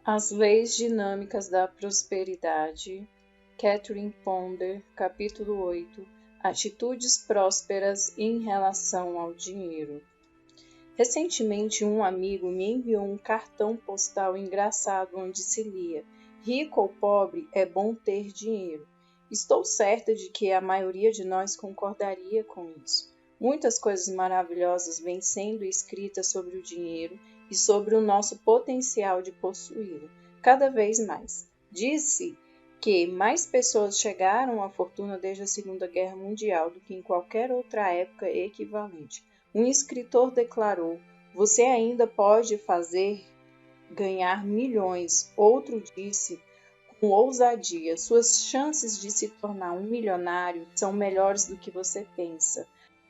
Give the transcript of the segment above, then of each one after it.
As Leis Dinâmicas da Prosperidade, Catherine Ponder, capítulo 8, Atitudes prósperas em relação ao dinheiro. Recentemente, um amigo me enviou um cartão postal engraçado onde se lia: rico ou pobre, é bom ter dinheiro. Estou certa de que a maioria de nós concordaria com isso. Muitas coisas maravilhosas vêm sendo escritas sobre o dinheiro e sobre o nosso potencial de possuí-lo, cada vez mais. Diz-se que mais pessoas chegaram à fortuna desde a Segunda Guerra Mundial do que em qualquer outra época equivalente. Um escritor declarou: você ainda pode fazer ganhar milhões. Outro disse com ousadia: suas chances de se tornar um milionário são melhores do que você pensa.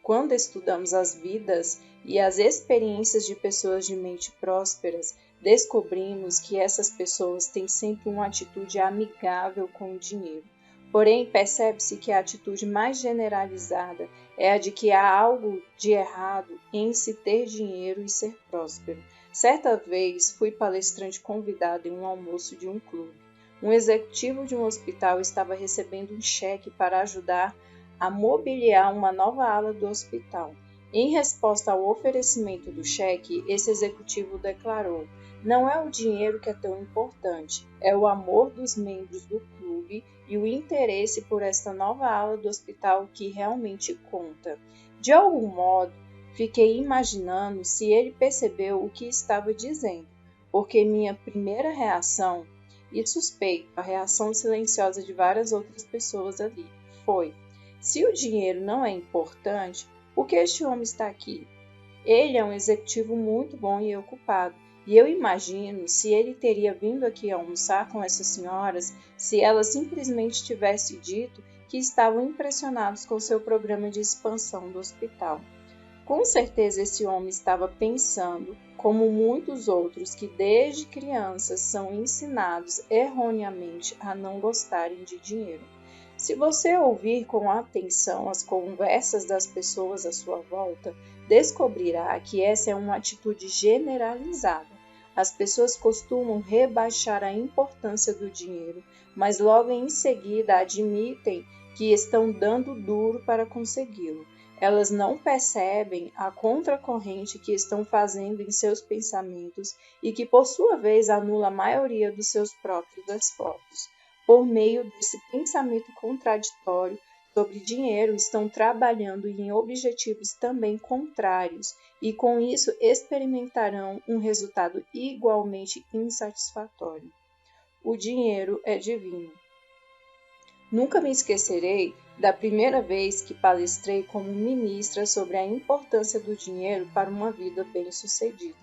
Quando estudamos as vidas e as experiências de pessoas de mente prósperas, descobrimos que essas pessoas têm sempre uma atitude amigável com o dinheiro. Porém, percebe-se que a atitude mais generalizada é a de que há algo de errado em se ter dinheiro e ser próspero. Certa vez, fui palestrante convidado em um almoço de um clube. Um executivo de um hospital estava recebendo um cheque para ajudar a mobiliar uma nova ala do hospital. Em resposta ao oferecimento do cheque, esse executivo declarou: não é o dinheiro que é tão importante, é o amor dos membros do clube e o interesse por esta nova ala do hospital que realmente conta. De algum modo, fiquei imaginando se ele percebeu o que estava dizendo, porque minha primeira reação, e suspeito a reação silenciosa de várias outras pessoas ali, foi: se o dinheiro não é importante, por que este homem está aqui? Ele é um executivo muito bom e ocupado, e eu imagino se ele teria vindo aqui almoçar com essas senhoras se elas simplesmente tivessem dito que estavam impressionados com seu programa de expansão do hospital. Com certeza esse homem estava pensando, como muitos outros que desde crianças são ensinados erroneamente a não gostarem de dinheiro. Se você ouvir com atenção as conversas das pessoas à sua volta, descobrirá que essa é uma atitude generalizada. As pessoas costumam rebaixar a importância do dinheiro, mas logo em seguida admitem que estão dando duro para consegui-lo. Elas não percebem a contracorrente que estão fazendo em seus pensamentos e que, por sua vez, anula a maioria dos seus próprios esforços. Por meio desse pensamento contraditório sobre dinheiro, estão trabalhando em objetivos também contrários e, com isso, experimentarão um resultado igualmente insatisfatório. O dinheiro é divino. Nunca me esquecerei da primeira vez que palestrei como ministra sobre a importância do dinheiro para uma vida bem-sucedida.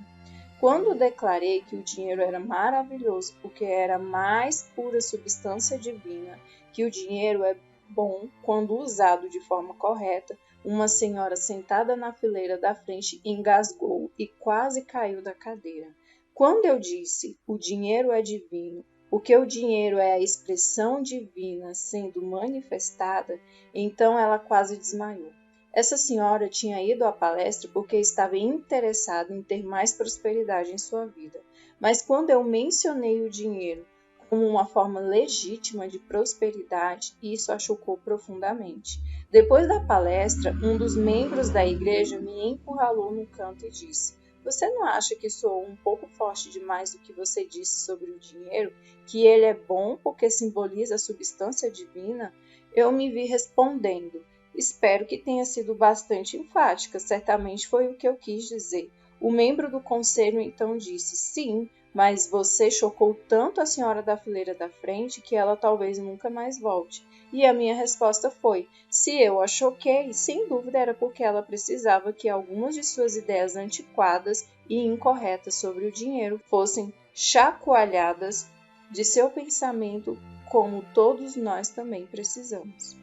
Quando declarei que o dinheiro era maravilhoso porque era a mais pura substância divina, que o dinheiro é bom quando usado de forma correta, uma senhora sentada na fileira da frente engasgou e quase caiu da cadeira. Quando eu disse o dinheiro é divino, porque o dinheiro é a expressão divina sendo manifestada, então ela quase desmaiou. Essa senhora tinha ido à palestra porque estava interessada em ter mais prosperidade em sua vida. Mas quando eu mencionei o dinheiro como uma forma legítima de prosperidade, isso a chocou profundamente. Depois da palestra, um dos membros da igreja me encurralou no canto e disse: você não acha que soou um pouco forte demais do que você disse sobre o dinheiro? Que ele é bom porque simboliza a substância divina? Eu me vi respondendo: espero que tenha sido bastante enfática, certamente foi o que eu quis dizer. O membro do conselho então disse: sim, mas você chocou tanto a senhora da fileira da frente que ela talvez nunca mais volte. E a minha resposta foi: se eu a choquei, sem dúvida era porque ela precisava que algumas de suas ideias antiquadas e incorretas sobre o dinheiro fossem chacoalhadas de seu pensamento, como todos nós também precisamos.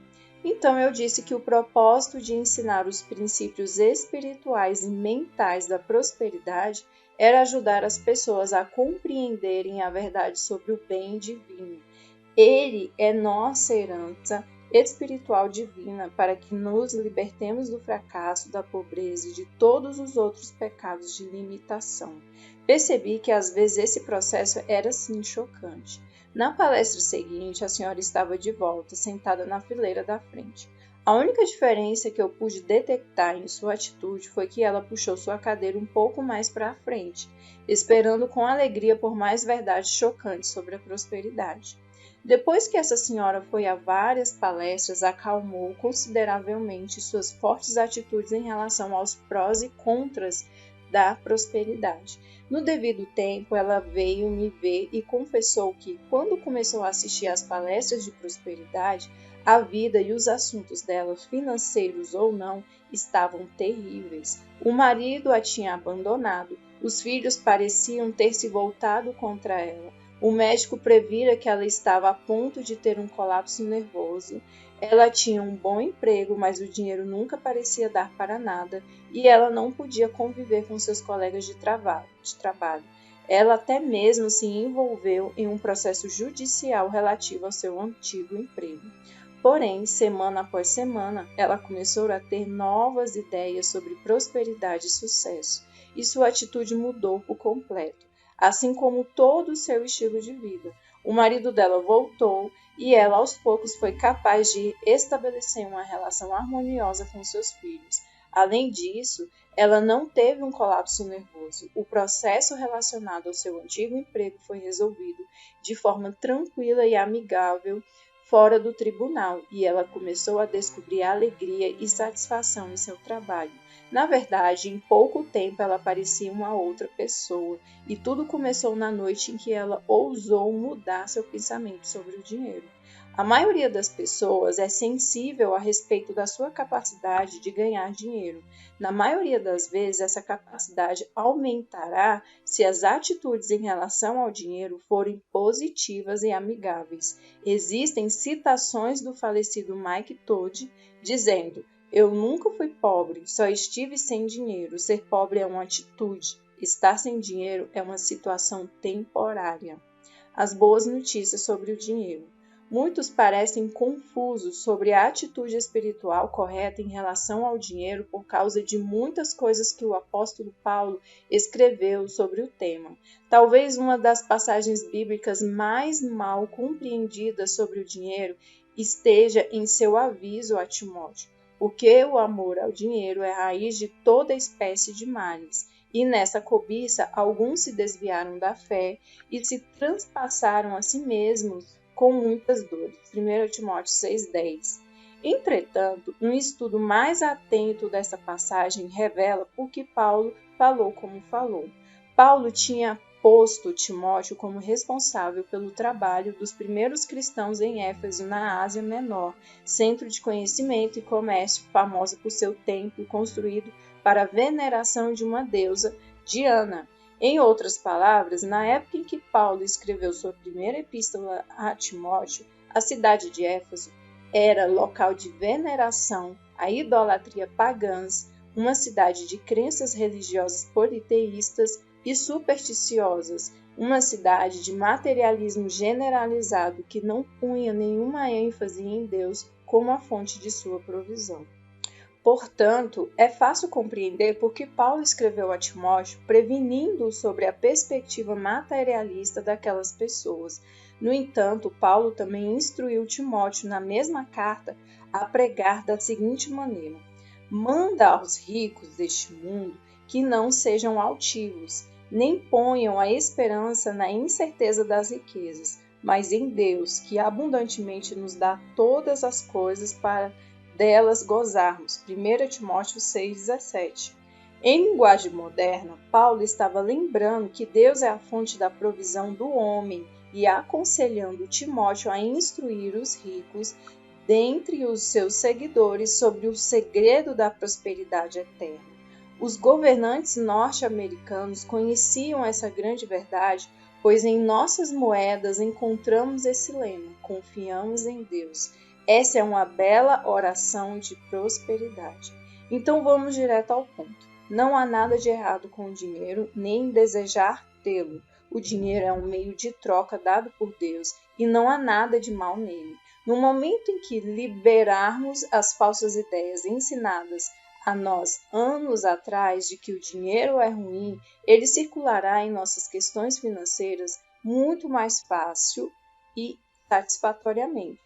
Então eu disse que o propósito de ensinar os princípios espirituais e mentais da prosperidade era ajudar as pessoas a compreenderem a verdade sobre o bem divino. Ele é nossa herança espiritual divina para que nos libertemos do fracasso, da pobreza e de todos os outros pecados de limitação. Percebi que às vezes esse processo era sim chocante. Na palestra seguinte, a senhora estava de volta, sentada na fileira da frente. A única diferença que eu pude detectar em sua atitude foi que ela puxou sua cadeira um pouco mais para a frente, esperando com alegria por mais verdades chocantes sobre a prosperidade. Depois que essa senhora foi a várias palestras, acalmou consideravelmente suas fortes atitudes em relação aos prós e contras da prosperidade. No devido tempo, ela veio me ver e confessou que, quando começou a assistir às palestras de prosperidade, a vida e os assuntos dela, financeiros ou não, estavam terríveis. O marido a tinha abandonado, os filhos pareciam ter se voltado contra ela. O médico previra que ela estava a ponto de ter um colapso nervoso. Ela tinha um bom emprego, mas o dinheiro nunca parecia dar para nada, e ela não podia conviver com seus colegas de trabalho. Ela até mesmo se envolveu em um processo judicial relativo ao seu antigo emprego. Porém, semana após semana, ela começou a ter novas ideias sobre prosperidade e sucesso, e sua atitude mudou por completo, assim como todo o seu estilo de vida. O marido dela voltou e ela, aos poucos, foi capaz de estabelecer uma relação harmoniosa com seus filhos. Além disso, ela não teve um colapso nervoso. O processo relacionado ao seu antigo emprego foi resolvido de forma tranquila e amigável fora do tribunal, e ela começou a descobrir alegria e satisfação em seu trabalho. Na verdade, em pouco tempo ela parecia uma outra pessoa, e tudo começou na noite em que ela ousou mudar seu pensamento sobre o dinheiro. A maioria das pessoas é sensível a respeito da sua capacidade de ganhar dinheiro. Na maioria das vezes, essa capacidade aumentará se as atitudes em relação ao dinheiro forem positivas e amigáveis. Existem citações do falecido Mike Todd dizendo: "Eu nunca fui pobre, só estive sem dinheiro. Ser pobre é uma atitude. Estar sem dinheiro é uma situação temporária." As boas notícias sobre o dinheiro. Muitos parecem confusos sobre a atitude espiritual correta em relação ao dinheiro por causa de muitas coisas que o apóstolo Paulo escreveu sobre o tema. Talvez uma das passagens bíblicas mais mal compreendidas sobre o dinheiro esteja em seu aviso a Timóteo, porque o amor ao dinheiro é a raiz de toda espécie de males. E nessa cobiça, alguns se desviaram da fé e se transpassaram a si mesmos com muitas dores. 1 Timóteo 6,10. Entretanto, um estudo mais atento dessa passagem revela por que Paulo falou como falou. Paulo tinha posto Timóteo como responsável pelo trabalho dos primeiros cristãos em Éfeso, na Ásia Menor, centro de conhecimento e comércio famosa por seu templo construído para a veneração de uma deusa, Diana. Em outras palavras, na época em que Paulo escreveu sua primeira epístola a Timóteo, a cidade de Éfeso era local de veneração à idolatria pagãs, uma cidade de crenças religiosas politeístas e supersticiosas, uma cidade de materialismo generalizado que não punha nenhuma ênfase em Deus como a fonte de sua provisão. Portanto, é fácil compreender por que Paulo escreveu a Timóteo prevenindo-o sobre a perspectiva materialista daquelas pessoas. No entanto, Paulo também instruiu Timóteo na mesma carta a pregar da seguinte maneira: "Manda aos ricos deste mundo que não sejam altivos, nem ponham a esperança na incerteza das riquezas, mas em Deus, que abundantemente nos dá todas as coisas para delas gozarmos." 1 Timóteo 6,17. Em linguagem moderna, Paulo estava lembrando que Deus é a fonte da provisão do homem e aconselhando Timóteo a instruir os ricos dentre os seus seguidores sobre o segredo da prosperidade eterna. Os governantes norte-americanos conheciam essa grande verdade, pois em nossas moedas encontramos esse lema: "Confiamos em Deus." Essa é uma bela oração de prosperidade. Então vamos direto ao ponto. Não há nada de errado com o dinheiro, nem em desejar tê-lo. O dinheiro é um meio de troca dado por Deus e não há nada de mal nele. No momento em que liberarmos as falsas ideias ensinadas a nós anos atrás de que o dinheiro é ruim, ele circulará em nossas questões financeiras muito mais fácil e satisfatoriamente.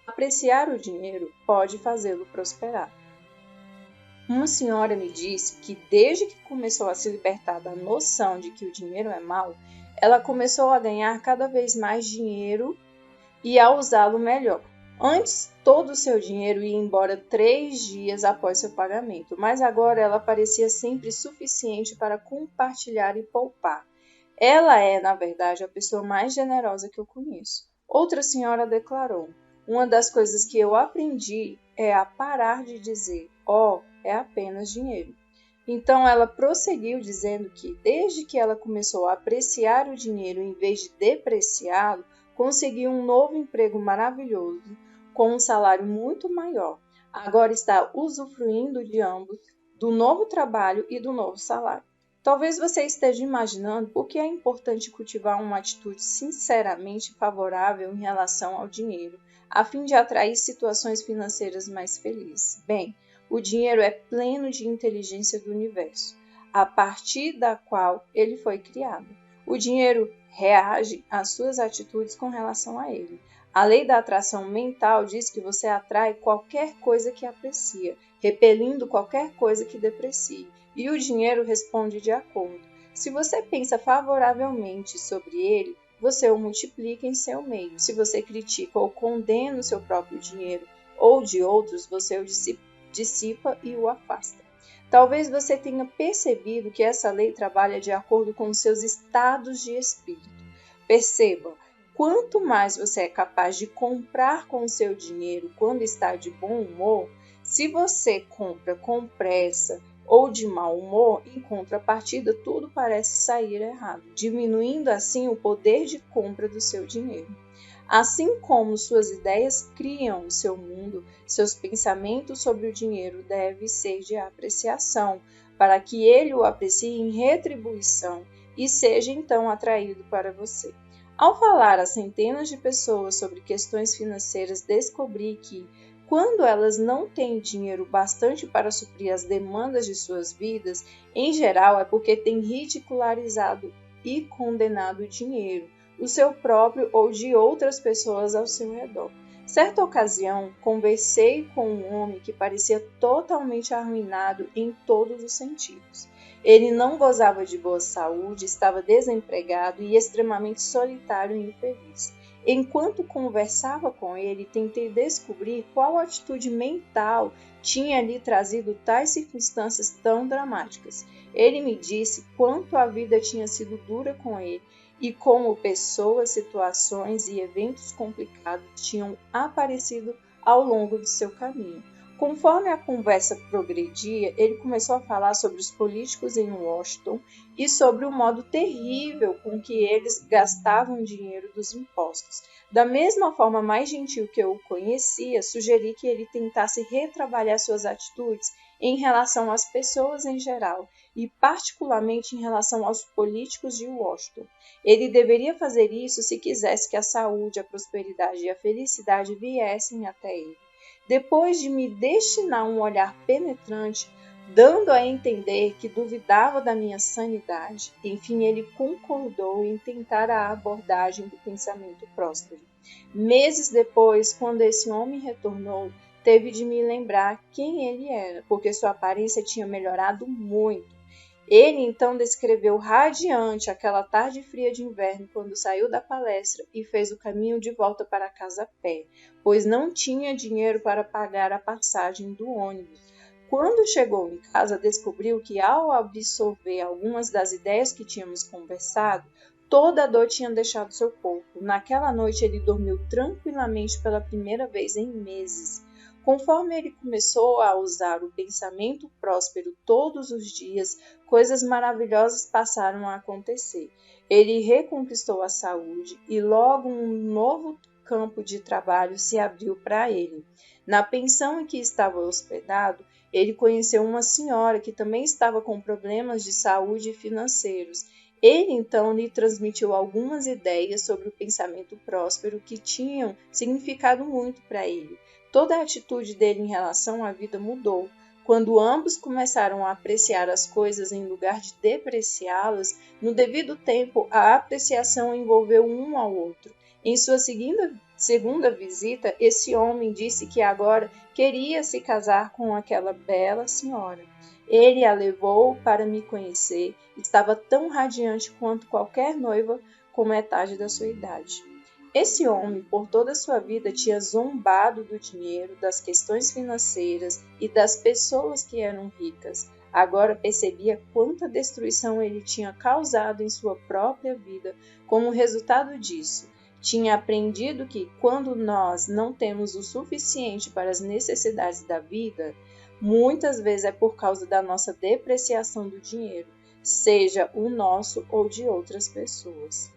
Apreciar o dinheiro pode fazê-lo prosperar. Uma senhora me disse que desde que começou a se libertar da noção de que o dinheiro é mau, ela começou a ganhar cada vez mais dinheiro e a usá-lo melhor. Antes, todo o seu dinheiro ia embora 3 dias após seu pagamento, mas agora ela parecia sempre suficiente para compartilhar e poupar. Ela é, na verdade, a pessoa mais generosa que eu conheço. Outra senhora declarou: uma das coisas que eu aprendi é a parar de dizer, é apenas dinheiro. Então ela prosseguiu dizendo que, desde que ela começou a apreciar o dinheiro em vez de depreciá-lo, conseguiu um novo emprego maravilhoso, com um salário muito maior. Agora está usufruindo de ambos, do novo trabalho e do novo salário. Talvez você esteja imaginando por que é importante cultivar uma atitude sinceramente favorável em relação ao dinheiro, a fim de atrair situações financeiras mais felizes. Bem, o dinheiro é pleno de inteligência do universo, a partir da qual ele foi criado. O dinheiro reage às suas atitudes com relação a ele. A lei da atração mental diz que você atrai qualquer coisa que aprecia, repelindo qualquer coisa que deprecie, e o dinheiro responde de acordo. Se você pensa favoravelmente sobre ele, você o multiplica em seu meio. Se você critica ou condena o seu próprio dinheiro ou de outros, você o dissipa e o afasta. Talvez você tenha percebido que essa lei trabalha de acordo com os seus estados de espírito. Perceba, quanto mais você é capaz de comprar com o seu dinheiro quando está de bom humor, se você compra com pressa ou de mau humor, em contrapartida, tudo parece sair errado, diminuindo assim o poder de compra do seu dinheiro. Assim como suas ideias criam o seu mundo, seus pensamentos sobre o dinheiro devem ser de apreciação, para que ele o aprecie em retribuição e seja então atraído para você. Ao falar a centenas de pessoas sobre questões financeiras, descobri que, quando elas não têm dinheiro bastante para suprir as demandas de suas vidas, em geral é porque têm ridicularizado e condenado o dinheiro, o seu próprio ou de outras pessoas ao seu redor. Certa ocasião, conversei com um homem que parecia totalmente arruinado em todos os sentidos. Ele não gozava de boa saúde, estava desempregado e extremamente solitário e infeliz. Enquanto conversava com ele, tentei descobrir qual atitude mental tinha lhe trazido tais circunstâncias tão dramáticas. Ele me disse quanto a vida tinha sido dura com ele e como pessoas, situações e eventos complicados tinham aparecido ao longo do seu caminho. Conforme a conversa progredia, ele começou a falar sobre os políticos em Washington e sobre o modo terrível com que eles gastavam dinheiro dos impostos. Da mesma forma mais gentil que eu o conhecia, sugeri que ele tentasse retrabalhar suas atitudes em relação às pessoas em geral e particularmente em relação aos políticos de Washington. Ele deveria fazer isso se quisesse que a saúde, a prosperidade e a felicidade viessem até ele. Depois de me destinar um olhar penetrante, dando a entender que duvidava da minha sanidade, enfim, ele concordou em tentar a abordagem do pensamento próspero. Meses depois, quando esse homem retornou, teve de me lembrar quem ele era, porque sua aparência tinha melhorado muito. Ele então descreveu radiante aquela tarde fria de inverno quando saiu da palestra e fez o caminho de volta para casa a pé, pois não tinha dinheiro para pagar a passagem do ônibus. Quando chegou em casa, descobriu que, ao absorver algumas das ideias que tínhamos conversado, toda a dor tinha deixado seu corpo. Naquela noite ele dormiu tranquilamente pela primeira vez em meses. Conforme ele começou a usar o pensamento próspero todos os dias, coisas maravilhosas passaram a acontecer. Ele reconquistou a saúde e logo um novo campo de trabalho se abriu para ele. Na pensão em que estava hospedado, ele conheceu uma senhora que também estava com problemas de saúde e financeiros. Ele então lhe transmitiu algumas ideias sobre o pensamento próspero que tinham significado muito para ele. Toda a atitude dele em relação à vida mudou. Quando ambos começaram a apreciar as coisas em lugar de depreciá-las, no devido tempo a apreciação envolveu um ao outro. Em sua segunda visita, esse homem disse que agora queria se casar com aquela bela senhora. Ele a levou para me conhecer. Estava tão radiante quanto qualquer noiva com metade da sua idade. Esse homem, por toda a sua vida, tinha zombado do dinheiro, das questões financeiras e das pessoas que eram ricas. Agora percebia quanta destruição ele tinha causado em sua própria vida como resultado disso. Tinha aprendido que, quando nós não temos o suficiente para as necessidades da vida, muitas vezes é por causa da nossa depreciação do dinheiro, seja o nosso ou de outras pessoas.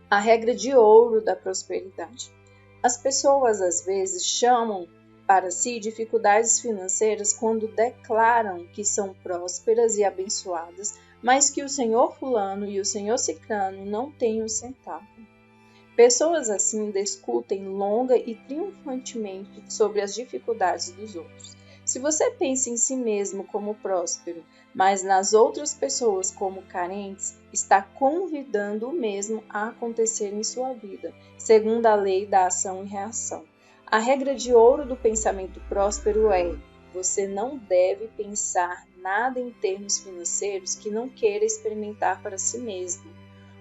A regra de ouro da prosperidade. As pessoas às vezes chamam para si dificuldades financeiras quando declaram que são prósperas e abençoadas, mas que o senhor fulano e o senhor ciclano não têm um centavo. Pessoas assim discutem longa e triunfantemente sobre as dificuldades dos outros. Se você pensa em si mesmo como próspero, mas nas outras pessoas como carentes, está convidando o mesmo a acontecer em sua vida, segundo a lei da ação e reação. A regra de ouro do pensamento próspero é: você não deve pensar nada em termos financeiros que não queira experimentar para si mesmo.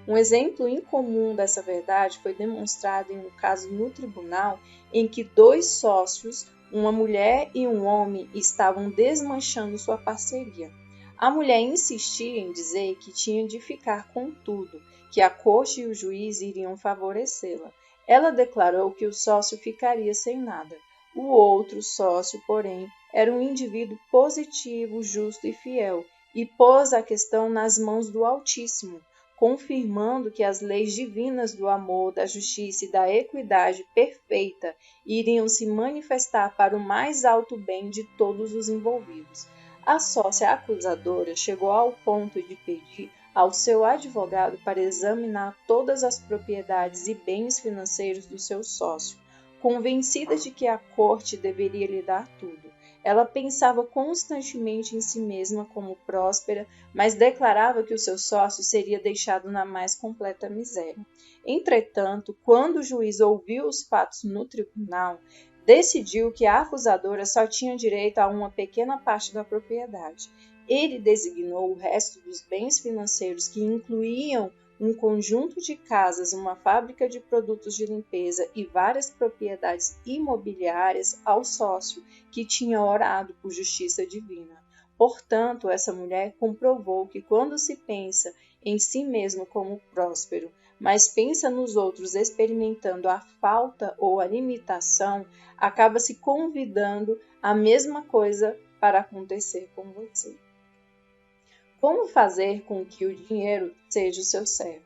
Um exemplo incomum dessa verdade foi demonstrado em um caso no tribunal em que dois sócios, uma mulher e um homem, estavam desmanchando sua parceria. A mulher insistia em dizer que tinha de ficar com tudo, que a corte e o juiz iriam favorecê-la. Ela declarou que o sócio ficaria sem nada. O outro sócio, porém, era um indivíduo positivo, justo e fiel, e pôs a questão nas mãos do Altíssimo, confirmando que as leis divinas do amor, da justiça e da equidade perfeita iriam se manifestar para o mais alto bem de todos os envolvidos. A sócia acusadora chegou ao ponto de pedir ao seu advogado para examinar todas as propriedades e bens financeiros do seu sócio, convencida de que a corte deveria lhe dar tudo. Ela pensava constantemente em si mesma como próspera, mas declarava que o seu sócio seria deixado na mais completa miséria. Entretanto, quando o juiz ouviu os fatos no tribunal, decidiu que a acusadora só tinha direito a uma pequena parte da propriedade. Ele designou o resto dos bens financeiros, que incluíam um conjunto de casas, uma fábrica de produtos de limpeza e várias propriedades imobiliárias, ao sócio, que tinha orado por justiça divina. Portanto, essa mulher comprovou que quando se pensa em si mesmo como próspero, mas pensa nos outros experimentando a falta ou a limitação, acaba se convidando a mesma coisa para acontecer com você. Como fazer com que o dinheiro seja o seu servo?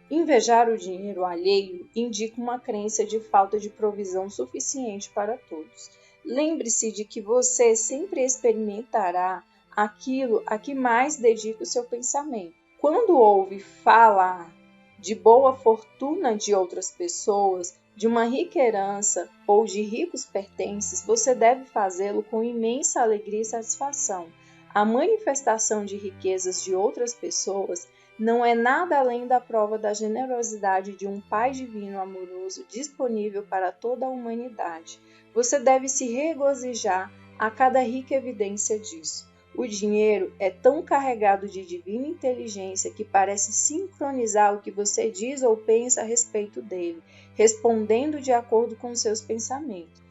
Invejar o dinheiro alheio indica uma crença de falta de provisão suficiente para todos. Lembre-se de que você sempre experimentará aquilo a que mais dedica o seu pensamento. Quando ouve falar de boa fortuna de outras pessoas, de uma rica herança ou de ricos pertences, você deve fazê-lo com imensa alegria e satisfação. A manifestação de riquezas de outras pessoas não é nada além da prova da generosidade de um Pai divino amoroso disponível para toda a humanidade. Você deve se regozijar a cada rica evidência disso. O dinheiro é tão carregado de divina inteligência que parece sincronizar o que você diz ou pensa a respeito dele, respondendo de acordo com seus pensamentos.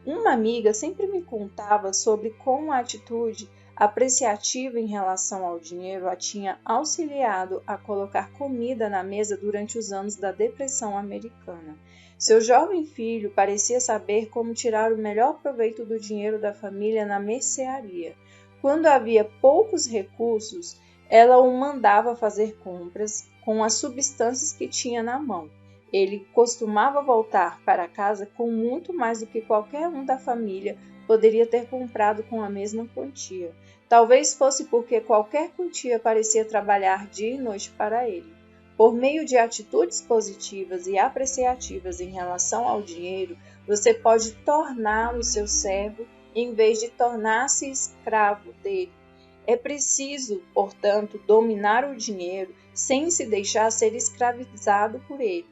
Uma amiga sempre me contava sobre como a atitude apreciativa em relação ao dinheiro a tinha auxiliado a colocar comida na mesa durante os anos da Depressão Americana. Seu jovem filho parecia saber como tirar o melhor proveito do dinheiro da família na mercearia. Quando havia poucos recursos, ela o mandava fazer compras com as substâncias que tinha na mão. Ele costumava voltar para casa com muito mais do que qualquer um da família poderia ter comprado com a mesma quantia. Talvez fosse porque qualquer quantia parecia trabalhar dia e noite para ele. Por meio de atitudes positivas e apreciativas em relação ao dinheiro, você pode torná-lo seu servo em vez de tornar-se escravo dele. É preciso, portanto, dominar o dinheiro sem se deixar ser escravizado por ele.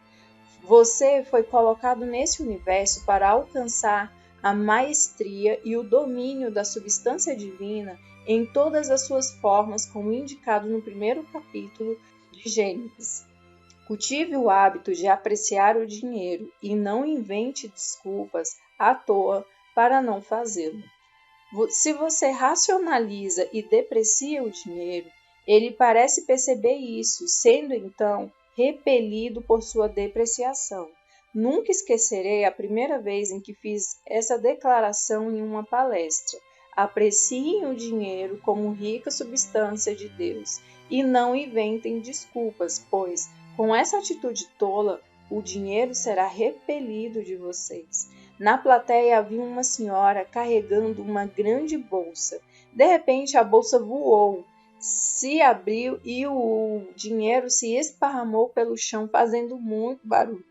Você foi colocado nesse universo para alcançar a maestria e o domínio da substância divina em todas as suas formas, como indicado no primeiro capítulo de Gênesis. Cultive o hábito de apreciar o dinheiro e não invente desculpas à toa para não fazê-lo. Se você racionaliza e deprecia o dinheiro, ele parece perceber isso, sendo então repelido por sua depreciação. Nunca esquecerei a primeira vez em que fiz essa declaração em uma palestra. Apreciem o dinheiro como rica substância de Deus e não inventem desculpas, pois, com essa atitude tola, o dinheiro será repelido de vocês. Na plateia havia uma senhora carregando uma grande bolsa. De repente, a bolsa voou, se abriu e o dinheiro se esparramou pelo chão, fazendo muito barulho.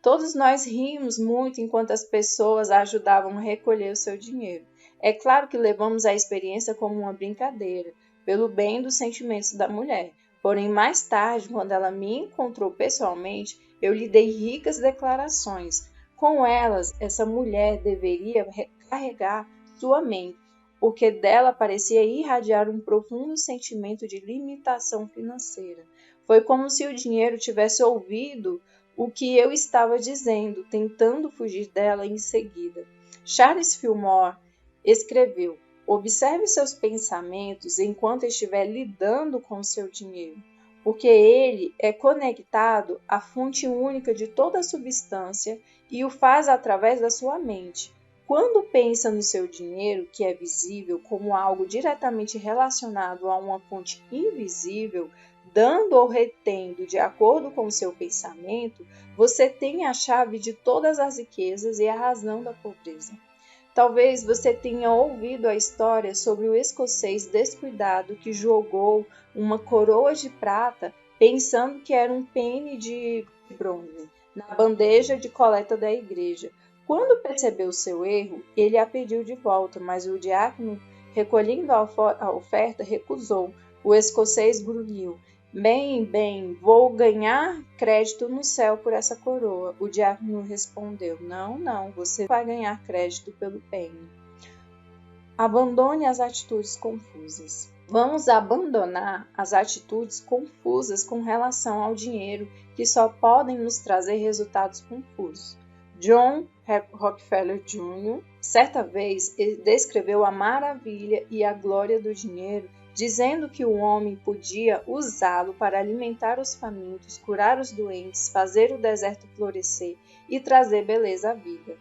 Todos nós rimos muito enquanto as pessoas a ajudavam a recolher o seu dinheiro. É claro que levamos a experiência como uma brincadeira, pelo bem dos sentimentos da mulher. Porém, mais tarde, quando ela me encontrou pessoalmente, eu lhe dei ricas declarações. Com elas, essa mulher deveria recarregar sua mente, porque dela parecia irradiar um profundo sentimento de limitação financeira. Foi como se o dinheiro tivesse ouvido o que eu estava dizendo, tentando fugir dela em seguida. Charles Fillmore escreveu: observe seus pensamentos enquanto estiver lidando com seu dinheiro, porque ele é conectado à fonte única de toda a substância e o faz através da sua mente. Quando pensa no seu dinheiro, que é visível, como algo diretamente relacionado a uma fonte invisível, dando ou retendo de acordo com o seu pensamento, você tem a chave de todas as riquezas e a razão da pobreza. Talvez você tenha ouvido a história sobre o escocês descuidado que jogou uma coroa de prata pensando que era um penne de bronze na bandeja de coleta da igreja. Quando percebeu seu erro, ele a pediu de volta, mas o diácono, recolhendo a oferta, recusou. O escocês grunhiu: Bem, vou ganhar crédito no céu por essa coroa. O diácono respondeu: Não, você vai ganhar crédito pelo penne. Abandone as atitudes confusas. Vamos abandonar as atitudes confusas com relação ao dinheiro que só podem nos trazer resultados confusos. John Rockefeller Jr., certa vez, descreveu a maravilha e a glória do dinheiro, dizendo que o homem podia usá-lo para alimentar os famintos, curar os doentes, fazer o deserto florescer e trazer beleza à vida.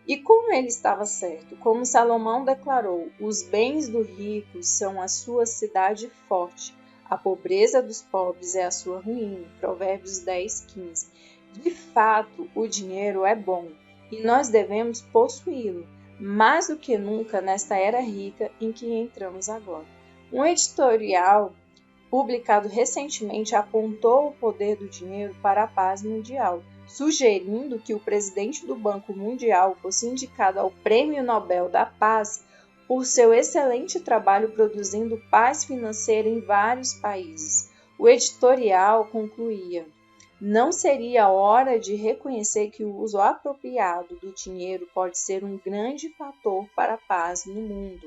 E como ele estava certo, como Salomão declarou, os bens do rico são a sua cidade forte, a pobreza dos pobres é a sua ruína. Provérbios 10:15. De fato, o dinheiro é bom e nós devemos possuí-lo, mais do que nunca nesta era rica em que entramos agora. Um editorial publicado recentemente apontou o poder do dinheiro para a paz mundial, sugerindo que o presidente do Banco Mundial fosse indicado ao Prêmio Nobel da Paz por seu excelente trabalho produzindo paz financeira em vários países. O editorial concluía: não seria hora de reconhecer que o uso apropriado do dinheiro pode ser um grande fator para a paz no mundo?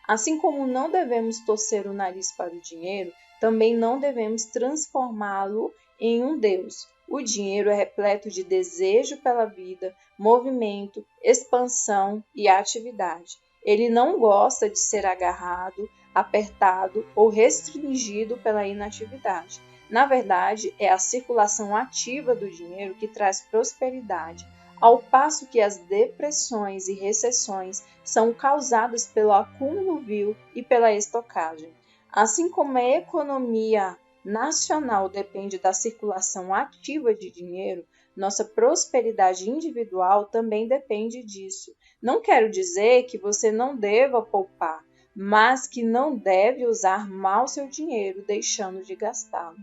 Assim como não devemos torcer o nariz para o dinheiro, também não devemos transformá-lo em um Deus. O dinheiro é repleto de desejo pela vida, movimento, expansão e atividade. Ele não gosta de ser agarrado, apertado ou restringido pela inatividade. Na verdade, é a circulação ativa do dinheiro que traz prosperidade, ao passo que as depressões e recessões são causadas pelo acúmulo vil e pela estocagem. Assim como a economia nacional depende da circulação ativa de dinheiro, nossa prosperidade individual também depende disso. Não quero dizer que você não deva poupar, mas que não deve usar mal seu dinheiro, deixando de gastá-lo.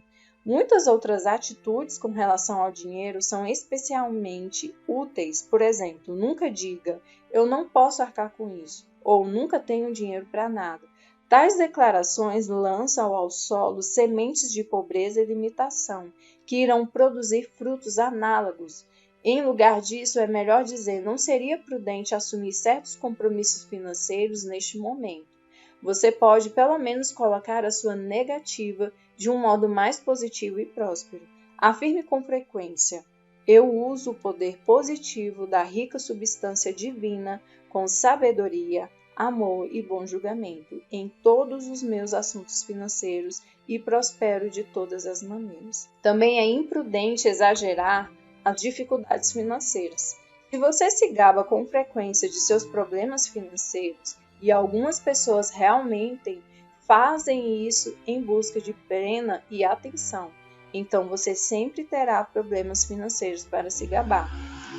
Muitas outras atitudes com relação ao dinheiro são especialmente úteis. Por exemplo, nunca diga, eu não posso arcar com isso, ou nunca tenho dinheiro para nada. Tais declarações lançam ao solo sementes de pobreza e limitação, que irão produzir frutos análogos. Em lugar disso, é melhor dizer, não seria prudente assumir certos compromissos financeiros neste momento. Você pode, pelo menos, colocar a sua negativa de um modo mais positivo e próspero. Afirme com frequência: eu uso o poder positivo da rica substância divina com sabedoria, amor e bom julgamento em todos os meus assuntos financeiros e prospero de todas as maneiras. Também é imprudente exagerar as dificuldades financeiras. Se você se gaba com frequência de seus problemas financeiros, e algumas pessoas realmente fazem isso em busca de pena e atenção, então você sempre terá problemas financeiros para se gabar.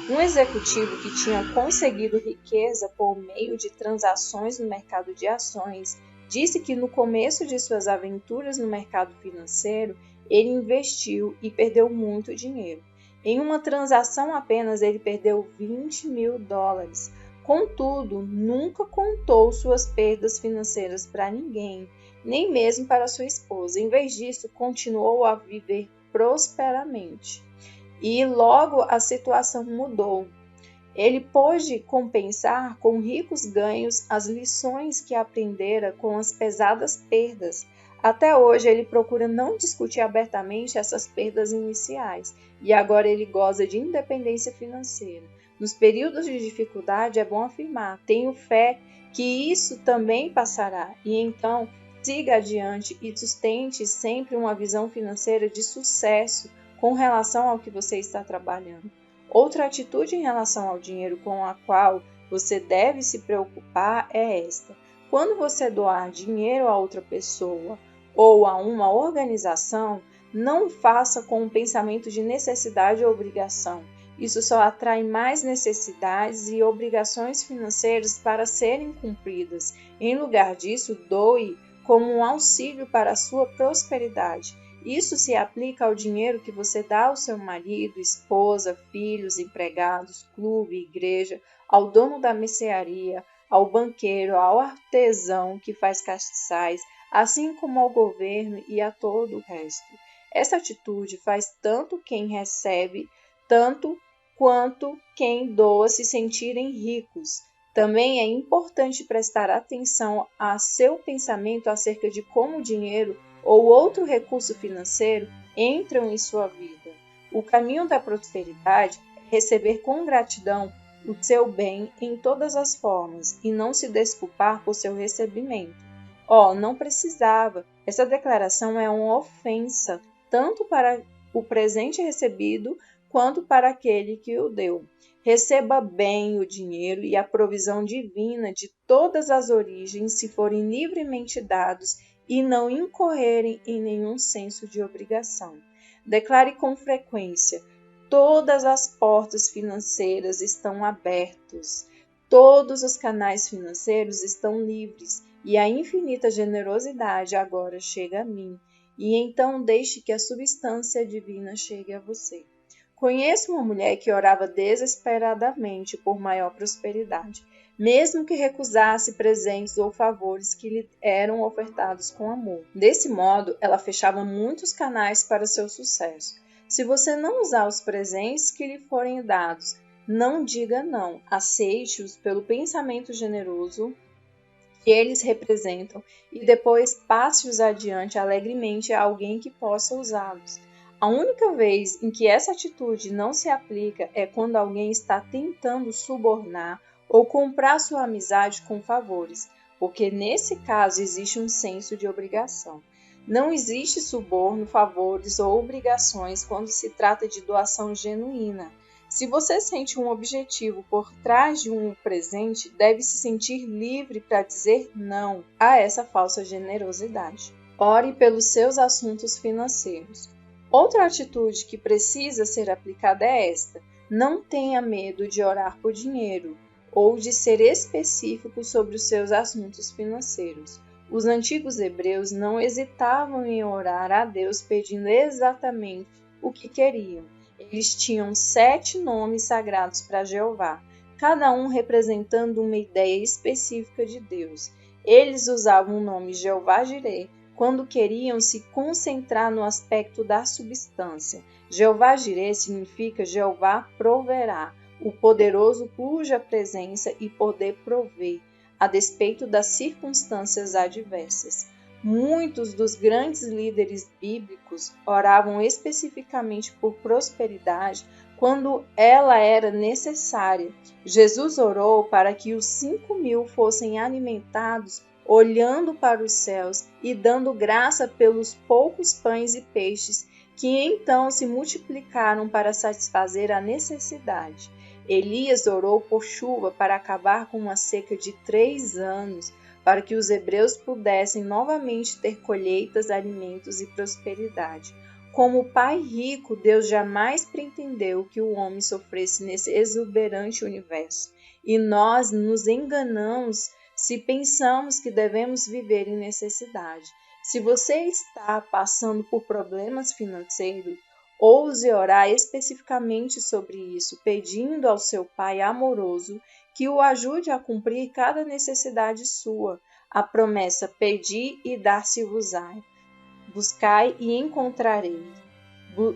Um executivo que tinha conseguido riqueza por meio de transações no mercado de ações disse que no começo de suas aventuras no mercado financeiro, ele investiu e perdeu muito dinheiro. Em uma transação apenas, ele perdeu $20.000. Contudo, nunca contou suas perdas financeiras para ninguém, nem mesmo para sua esposa. Em vez disso, continuou a viver prosperamente. E logo a situação mudou. Ele pôde compensar com ricos ganhos as lições que aprendera com as pesadas perdas. Até hoje, ele procura não discutir abertamente essas perdas iniciais, e agora ele goza de independência financeira. Nos períodos de dificuldade, é bom afirmar, tenho fé que isso também passará, e então siga adiante e sustente sempre uma visão financeira de sucesso com relação ao que você está trabalhando. Outra atitude em relação ao dinheiro com a qual você deve se preocupar é esta. Quando você doar dinheiro a outra pessoa ou a uma organização, não faça com um pensamento de necessidade ou obrigação. Isso só atrai mais necessidades e obrigações financeiras para serem cumpridas. Em lugar disso, doe como um auxílio para a sua prosperidade. Isso se aplica ao dinheiro que você dá ao seu marido, esposa, filhos, empregados, clube, igreja, ao dono da mercearia, ao banqueiro, ao artesão que faz castiçais, assim como ao governo e a todo o resto. Essa atitude faz tanto quem recebe, tanto quanto quem doa se sentirem ricos. Também é importante prestar atenção a seu pensamento acerca de como o dinheiro ou outro recurso financeiro entram em sua vida. O caminho da prosperidade é receber com gratidão o seu bem em todas as formas e não se desculpar por seu recebimento. Não precisava. Essa declaração é uma ofensa, tanto para o presente recebido quanto para aquele que o deu. Receba bem o dinheiro e a provisão divina de todas as origens se forem livremente dados e não incorrerem em nenhum senso de obrigação. Declare com frequência: todas as portas financeiras estão abertas, todos os canais financeiros estão livres e a infinita generosidade agora chega a mim. E então deixe que a substância divina chegue a você. Conheço uma mulher que orava desesperadamente por maior prosperidade, mesmo que recusasse presentes ou favores que lhe eram ofertados com amor. Desse modo, ela fechava muitos canais para seu sucesso. Se você não usar os presentes que lhe forem dados, não diga não, aceite-os pelo pensamento generoso que eles representam e depois passe-os adiante alegremente a alguém que possa usá-los. A única vez em que essa atitude não se aplica é quando alguém está tentando subornar ou comprar sua amizade com favores, porque nesse caso existe um senso de obrigação. Não existe suborno, favores ou obrigações quando se trata de doação genuína. Se você sente um objetivo por trás de um presente, deve se sentir livre para dizer não a essa falsa generosidade. Ore pelos seus assuntos financeiros. Outra atitude que precisa ser aplicada é esta: não tenha medo de orar por dinheiro ou de ser específico sobre os seus assuntos financeiros. Os antigos hebreus não hesitavam em orar a Deus pedindo exatamente o que queriam. Eles tinham 7 nomes sagrados para Jeová, cada um representando uma ideia específica de Deus. Eles usavam o nome Jeová Jireh quando queriam se concentrar no aspecto da substância. Jeová Jireh significa Jeová proverá, o poderoso cuja presença e poder provê, a despeito das circunstâncias adversas. Muitos dos grandes líderes bíblicos oravam especificamente por prosperidade quando ela era necessária. Jesus orou para que os 5.000 fossem alimentados olhando para os céus e dando graça pelos poucos pães e peixes que então se multiplicaram para satisfazer a necessidade. Elias orou por chuva para acabar com uma seca de 3 anos, para que os hebreus pudessem novamente ter colheitas, alimentos e prosperidade. Como Pai rico, Deus jamais pretendeu que o homem sofresse nesse exuberante universo. E nós nos enganamos se pensamos que devemos viver em necessidade. Se você está passando por problemas financeiros, ouse orar especificamente sobre isso, pedindo ao seu Pai amoroso que o ajude a cumprir cada necessidade sua. A promessa: pedi e dar-se-vos-á. Buscai e encontrarei.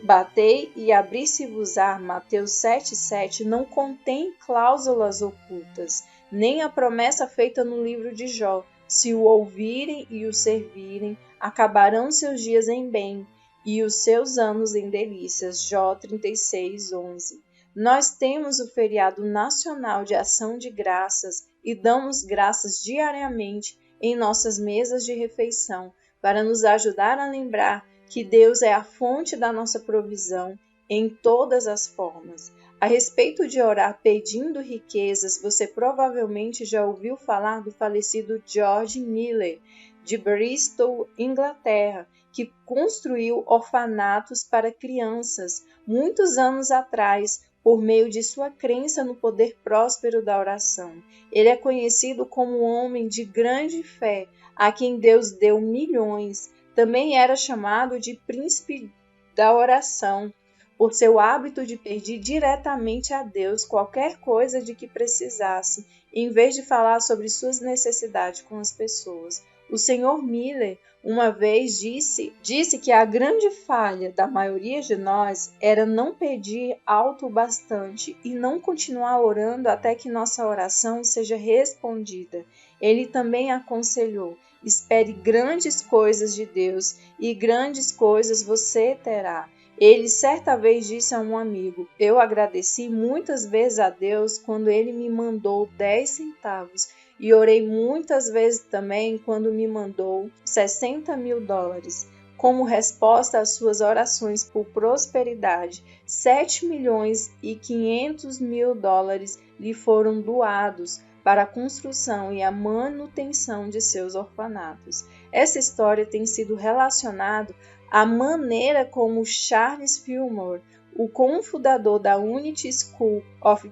Batei e abrir-se-vos-á. Mateus 7,7 não contém cláusulas ocultas, nem a promessa feita no livro de Jó. Se o ouvirem e o servirem, acabarão seus dias em bem e os seus anos em delícias. Jó 36:11. Nós temos o feriado nacional de ação de graças e damos graças diariamente em nossas mesas de refeição para nos ajudar a lembrar que Deus é a fonte da nossa provisão em todas as formas. A respeito de orar pedindo riquezas, você provavelmente já ouviu falar do falecido George Miller, de Bristol, Inglaterra, que construiu orfanatos para crianças muitos anos atrás, por meio de sua crença no poder próspero da oração. Ele é conhecido como um homem de grande fé, a quem Deus deu milhões. Também era chamado de príncipe da oração, por seu hábito de pedir diretamente a Deus qualquer coisa de que precisasse, em vez de falar sobre suas necessidades com as pessoas. O Sr. Miller uma vez disse que a grande falha da maioria de nós era não pedir alto o bastante e não continuar orando até que nossa oração seja respondida. Ele também aconselhou: espere grandes coisas de Deus e grandes coisas você terá. Ele certa vez disse a um amigo: eu agradeci muitas vezes a Deus quando ele me mandou 10 centavos e orei muitas vezes também quando me mandou $60.000. Como resposta às suas orações por prosperidade, $7.500.000 lhe foram doados para a construção e a manutenção de seus orfanatos. Essa história tem sido relacionada à maneira como Charles Fillmore, o cofundador da Unity School of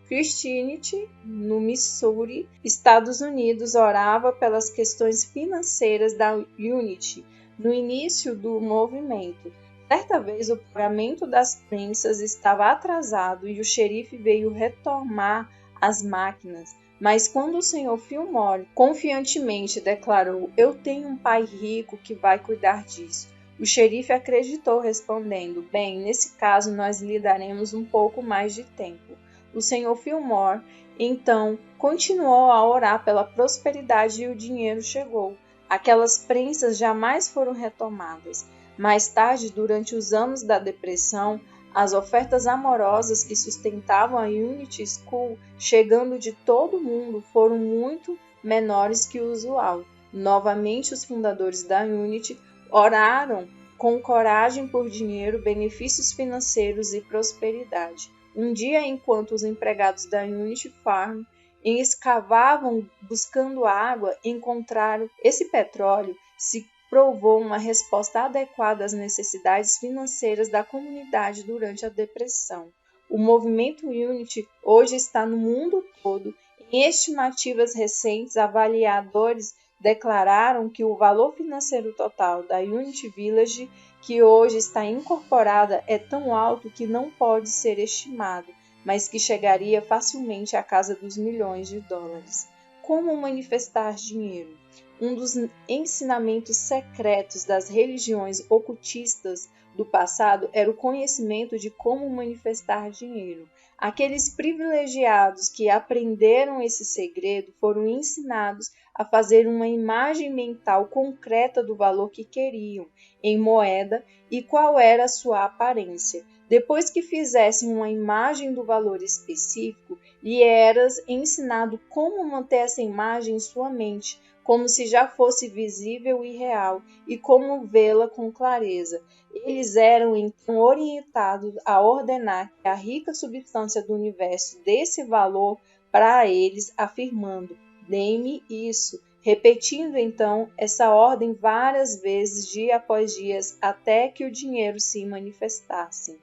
Christianity, no Missouri, Estados Unidos, orava pelas questões financeiras da Unity no início do movimento. Certa vez o pagamento das prensas estava atrasado e o xerife veio retomar as máquinas. Mas quando o Sr. Fillmore confiantemente declarou: eu tenho um pai rico que vai cuidar disso, o xerife acreditou, respondendo: bem, nesse caso nós lhe daremos um pouco mais de tempo. O Sr. Fillmore então continuou a orar pela prosperidade e o dinheiro chegou. Aquelas prensas jamais foram retomadas. Mais tarde, durante os anos da depressão, as ofertas amorosas que sustentavam a Unity School, chegando de todo o mundo, foram muito menores que o usual. Novamente, os fundadores da Unity oraram com coragem por dinheiro, benefícios financeiros e prosperidade. Um dia, enquanto os empregados da Unity Farm escavavam buscando água, encontraram esse petróleo se provou uma resposta adequada às necessidades financeiras da comunidade durante a Depressão. O movimento Unity hoje está no mundo todo. Em estimativas recentes, avaliadores declararam que o valor financeiro total da Unity Village, que hoje está incorporada, é tão alto que não pode ser estimado, mas que chegaria facilmente à casa dos milhões de dólares. Como manifestar dinheiro? Um dos ensinamentos secretos das religiões ocultistas do passado era o conhecimento de como manifestar dinheiro. Aqueles privilegiados que aprenderam esse segredo foram ensinados a fazer uma imagem mental concreta do valor que queriam, em moeda, e qual era a sua aparência. Depois que fizessem uma imagem do valor específico, lhe era ensinado como manter essa imagem em sua mente, como se já fosse visível e real, e como vê-la com clareza. Eles eram então orientados a ordenar que a rica substância do universo desse valor para eles, afirmando: dê-me isso, repetindo então essa ordem várias vezes, dia após dia, até que o dinheiro se manifestasse.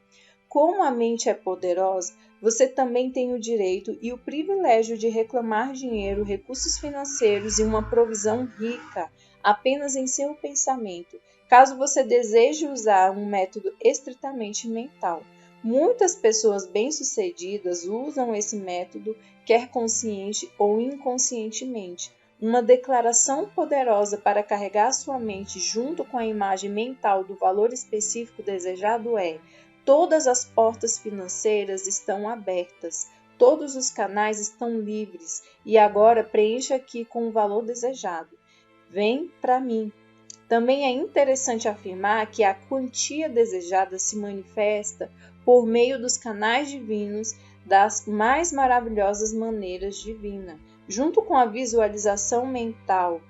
Como a mente é poderosa, você também tem o direito e o privilégio de reclamar dinheiro, recursos financeiros e uma provisão rica apenas em seu pensamento, caso você deseje usar um método estritamente mental. Muitas pessoas bem-sucedidas usam esse método, quer consciente ou inconscientemente. Uma declaração poderosa para carregar sua mente junto com a imagem mental do valor específico desejado é: todas as portas financeiras estão abertas, todos os canais estão livres e agora preencha aqui com o valor desejado. Vem para mim. Também é interessante afirmar que a quantia desejada se manifesta por meio dos canais divinos das mais maravilhosas maneiras divinas, junto com a visualização mental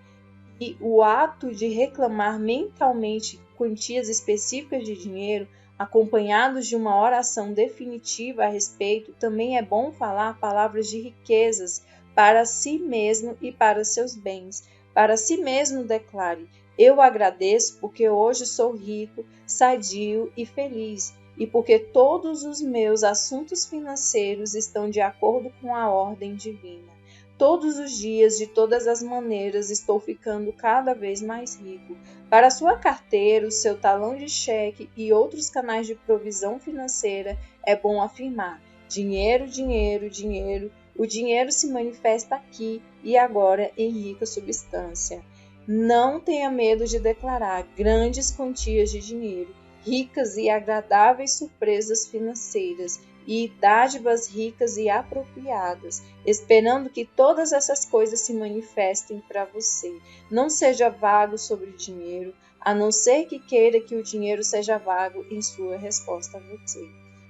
e o ato de reclamar mentalmente quantias específicas de dinheiro, acompanhados de uma oração definitiva a respeito. Também é bom falar palavras de riquezas para si mesmo e para seus bens. Para si mesmo declare: eu agradeço porque hoje sou rico, sadio e feliz, e porque todos os meus assuntos financeiros estão de acordo com a ordem divina. Todos os dias, de todas as maneiras, estou ficando cada vez mais rico. Para sua carteira, o seu talão de cheque e outros canais de provisão financeira, é bom afirmar: dinheiro, dinheiro, dinheiro. O dinheiro se manifesta aqui e agora em rica substância. Não tenha medo de declarar grandes quantias de dinheiro, ricas e agradáveis surpresas financeiras e dádivas ricas e apropriadas, esperando que todas essas coisas se manifestem para você. Não seja vago sobre dinheiro, a não ser que queira que o dinheiro seja vago em sua resposta a você.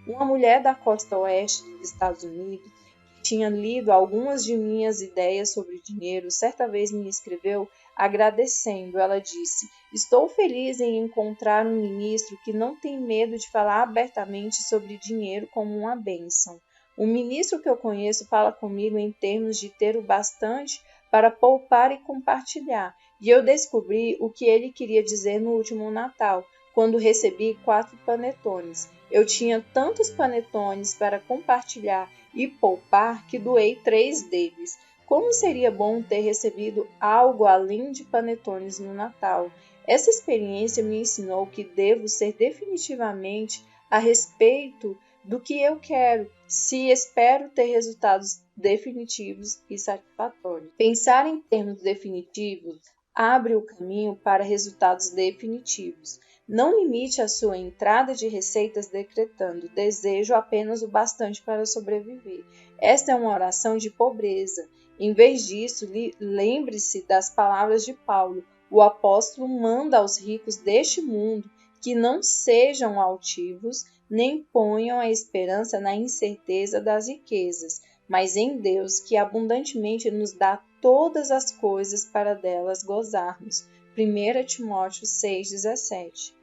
Uma mulher da costa oeste dos Estados Unidos, que tinha lido algumas de minhas ideias sobre dinheiro, certa vez me escreveu agradecendo. Ela disse: estou feliz em encontrar um ministro que não tem medo de falar abertamente sobre dinheiro como uma bênção. O ministro que eu conheço fala comigo em termos de ter o bastante para poupar e compartilhar, e eu descobri o que ele queria dizer no último Natal, quando recebi 4 panetones. Eu tinha tantos panetones para compartilhar e poupar que doei 3 deles. Como seria bom ter recebido algo além de panetones no Natal? Essa experiência me ensinou que devo ser definitivamente a respeito do que eu quero, se espero ter resultados definitivos e satisfatórios. Pensar em termos definitivos abre o caminho para resultados definitivos. Não limite a sua entrada de receitas decretando: desejo apenas o bastante para sobreviver. Esta é uma oração de pobreza. Em vez disso, lembre-se das palavras de Paulo. O apóstolo manda aos ricos deste mundo que não sejam altivos, nem ponham a esperança na incerteza das riquezas, mas em Deus, que abundantemente nos dá todas as coisas para delas gozarmos. 1 Timóteo 6,17.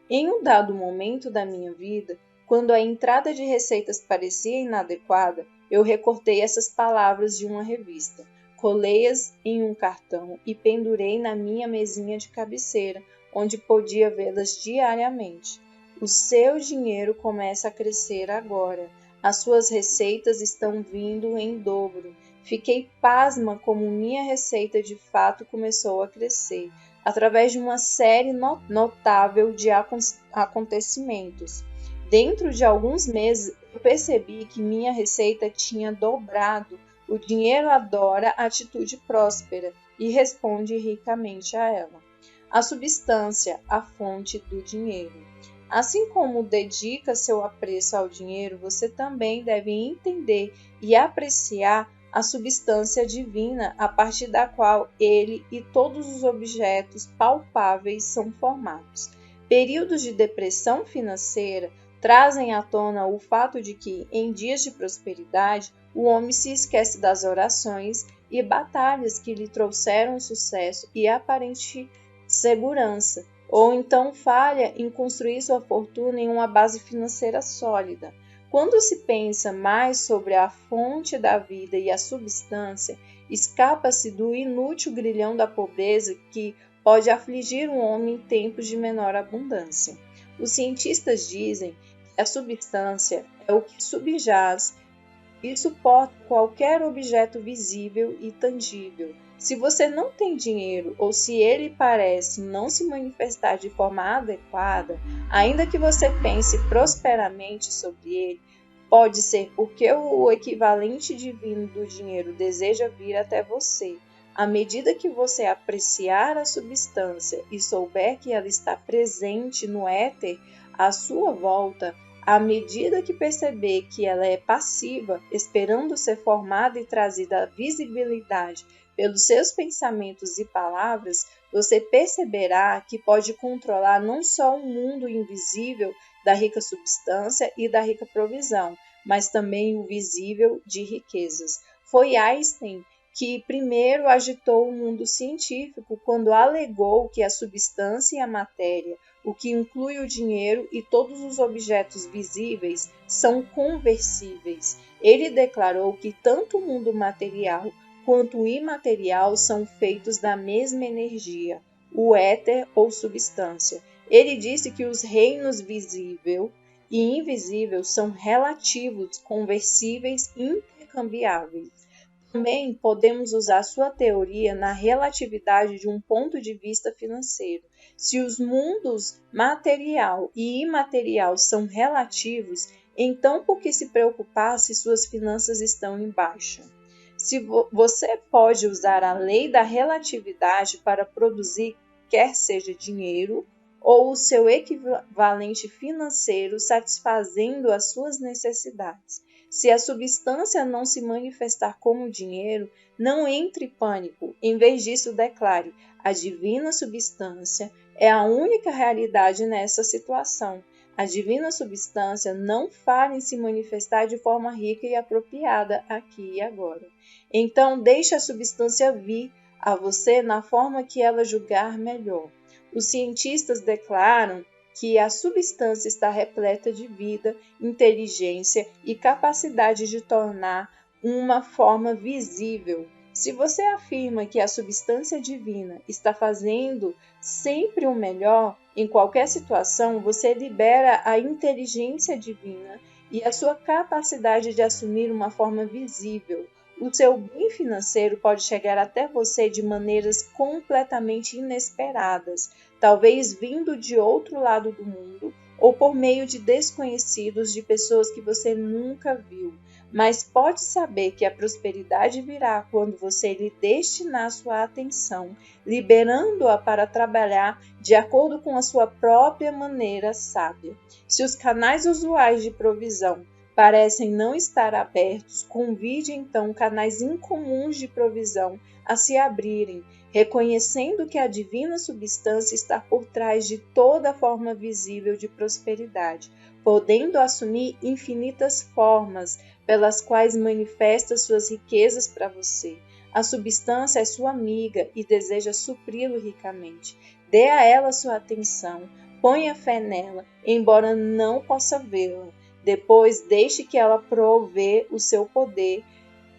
Em um dado momento da minha vida, quando a entrada de receitas parecia inadequada, eu recortei essas palavras de uma revista, colei-as em um cartão e pendurei na minha mesinha de cabeceira, onde podia vê-las diariamente. O seu dinheiro começa a crescer agora. As suas receitas estão vindo em dobro. Fiquei pasma como minha receita de fato começou a crescer, através de uma série notável de acontecimentos. Dentro de alguns meses, eu percebi que minha receita tinha dobrado. O dinheiro adora a atitude próspera e responde ricamente a ela. A substância, a fonte do dinheiro. Assim como dedica seu apreço ao dinheiro, você também deve entender e apreciar a substância divina a partir da qual ele e todos os objetos palpáveis são formados. Períodos de depressão financeira trazem à tona o fato de que, em dias de prosperidade, o homem se esquece das orações e batalhas que lhe trouxeram sucesso e aparente segurança, ou então falha em construir sua fortuna em uma base financeira sólida. Quando se pensa mais sobre a fonte da vida e a substância, escapa-se do inútil grilhão da pobreza que pode afligir um homem em tempos de menor abundância. Os cientistas dizem que a substância é o que subjaz e suporta qualquer objeto visível e tangível. Se você não tem dinheiro ou se ele parece não se manifestar de forma adequada, ainda que você pense prosperamente sobre ele, pode ser porque o equivalente divino do dinheiro deseja vir até você. À medida que você apreciar a substância e souber que ela está presente no éter à sua volta, à medida que perceber que ela é passiva, esperando ser formada e trazida à visibilidade pelos seus pensamentos e palavras, você perceberá que pode controlar não só o mundo invisível da rica substância e da rica provisão, mas também o visível de riquezas. Foi Einstein que primeiro agitou o mundo científico quando alegou que a substância e a matéria, o que inclui o dinheiro e todos os objetos visíveis, são conversíveis. Ele declarou que tanto o mundo material quanto o imaterial são feitos da mesma energia, o éter ou substância. Ele disse que os reinos visível e invisível são relativos, conversíveis e intercambiáveis. Também podemos usar sua teoria na relatividade de um ponto de vista financeiro. Se os mundos material e imaterial são relativos, então por que se preocupar se suas finanças estão em baixa? Se você pode usar a lei da relatividade para produzir, quer seja dinheiro ou o seu equivalente financeiro satisfazendo as suas necessidades. Se a substância não se manifestar como dinheiro, não entre em pânico. Em vez disso, declare: a divina substância é a única realidade nessa situação. A divina substância não falha em se manifestar de forma rica e apropriada aqui e agora. Então, deixe a substância vir a você na forma que ela julgar melhor. Os cientistas declaram que a substância está repleta de vida, inteligência e capacidade de tornar uma forma visível. Se você afirma que a substância divina está fazendo sempre o melhor em qualquer situação, você libera a inteligência divina e a sua capacidade de assumir uma forma visível. O seu bem financeiro pode chegar até você de maneiras completamente inesperadas, talvez vindo de outro lado do mundo ou por meio de desconhecidos, de pessoas que você nunca viu. Mas pode saber que a prosperidade virá quando você lhe destinar sua atenção, liberando-a para trabalhar de acordo com a sua própria maneira sábia. Se os canais usuais de provisão parecem não estar abertos, convide então canais incomuns de provisão a se abrirem, reconhecendo que a divina substância está por trás de toda forma visível de prosperidade, podendo assumir infinitas formas pelas quais manifesta suas riquezas para você. A substância é sua amiga e deseja supri-lo ricamente. Dê a ela sua atenção, ponha fé nela, embora não possa vê-la. Depois, deixe que ela provê o seu poder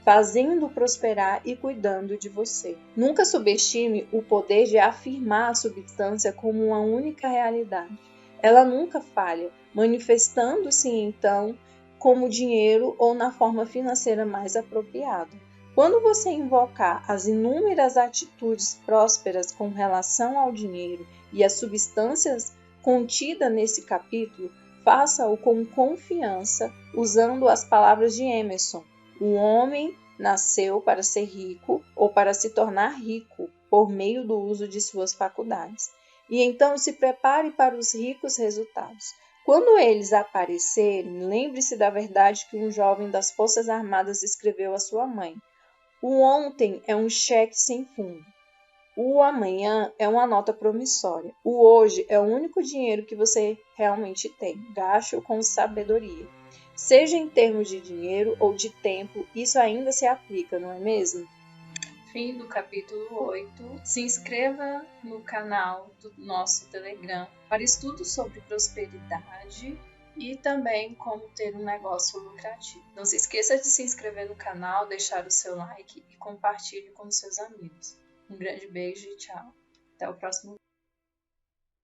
fazendo prosperar e cuidando de você. Nunca subestime o poder de afirmar a substância como uma única realidade. Ela nunca falha, manifestando-se então como dinheiro ou na forma financeira mais apropriada. Quando você invocar as inúmeras atitudes prósperas com relação ao dinheiro e as substâncias contidas nesse capítulo, faça-o com confiança, usando as palavras de Emerson. O homem nasceu para ser rico ou para se tornar rico por meio do uso de suas faculdades. E então se prepare para os ricos resultados. Quando eles aparecerem, lembre-se da verdade que um jovem das Forças Armadas escreveu à sua mãe. O ontem é um cheque sem fundo. O amanhã é uma nota promissória. O hoje é o único dinheiro que você realmente tem. Gaste-o com sabedoria. Seja em termos de dinheiro ou de tempo, isso ainda se aplica, não é mesmo? Fim do capítulo 8. Se inscreva no canal do nosso Telegram para estudos sobre prosperidade e também como ter um negócio lucrativo. Não se esqueça de se inscrever no canal, deixar o seu like e compartilhe com seus amigos. Um grande beijo e tchau. Até o próximo vídeo.